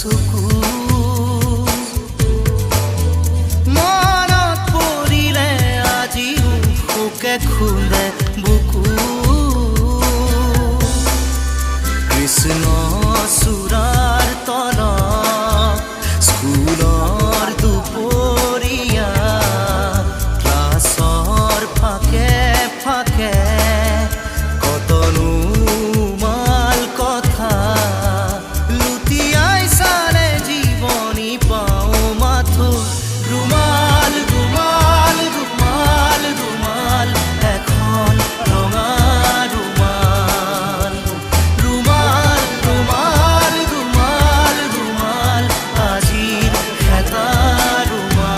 চকু মনত পৰিলে আজিও শোকে খুন্দে বুকু কৃষ্ণ চূড়াৰ তলত স্কুলৰ দুপৰীয়া ক্লাছৰ ফাকে ফাকে কতনো মাল কথা লুটিয়াই চালে জীৱনী পাওঁ মাথো ৰুমাল ৰুমাল ৰুমাল ৰুমাল এখন ৰঙা ৰুমাল ৰুমাল ৰুমাল ৰুমাল ৰুমাল আজিৰ এটা ৰুমাল